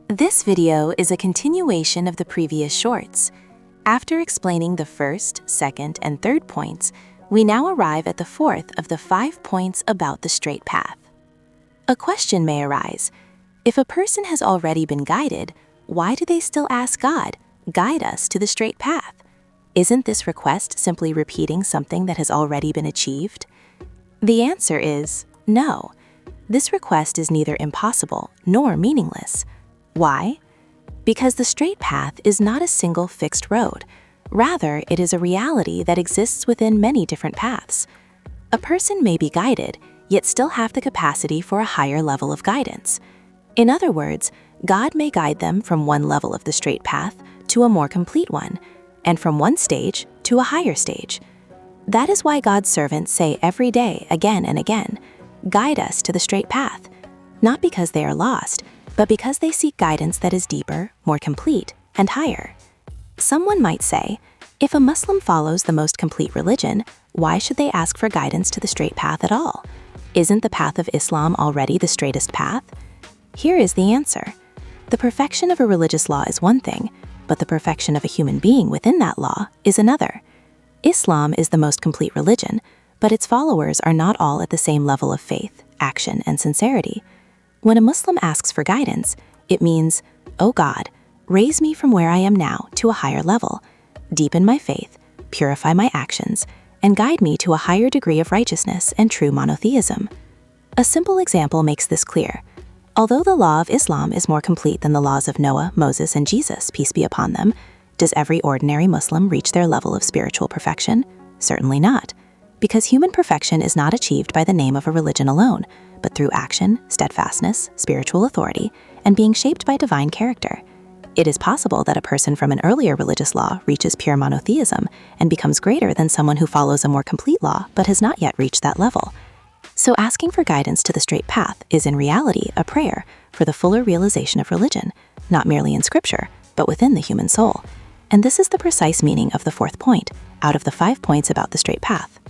This video is a continuation of the previous shorts. After explaining the first, second, and third points, we now arrive at the fourth of the 5 points about the straight path. A question may arise. If a person has already been guided, why do they still ask God, guide us to the straight path? Isn't this request simply repeating something that has already been achieved? The answer is no. This request is neither impossible nor meaningless. Why? Because the straight path is not a single fixed road. Rather, it is a reality that exists within many different paths. A person may be guided, yet still have the capacity for a higher level of guidance. In other words, God may guide them from one level of the straight path to a more complete one, and from one stage to a higher stage. That is why God's servants say every day, again and again, "Guide us to the straight path," not because they are lost, but because they seek guidance that is deeper, more complete, and higher. Someone might say, if a Muslim follows the most complete religion, why should they ask for guidance to the straight path at all? Isn't the path of Islam already the straightest path? Here is the answer. The perfection of a religious law is one thing, but the perfection of a human being within that law is another. Islam is the most complete religion, but its followers are not all at the same level of faith, action, and sincerity. When a Muslim asks for guidance, it means, "Oh God, raise me from where I am now to a higher level, deepen my faith, purify my actions, and guide me to a higher degree of righteousness and true monotheism." A simple example makes this clear. Although the law of Islam is more complete than the laws of Noah, Moses, and Jesus, peace be upon them, does every ordinary Muslim reach their level of spiritual perfection? Certainly not, because human perfection is not achieved by the name of a religion alone, but through action, steadfastness, spiritual authority, and being shaped by divine character. It is possible that a person from an earlier religious law reaches pure monotheism and becomes greater than someone who follows a more complete law but has not yet reached that level. So asking for guidance to the straight path is in reality a prayer for the fuller realization of religion, not merely in scripture, but within the human soul. And this is the precise meaning of the fourth point, out of the 5 points about the straight path.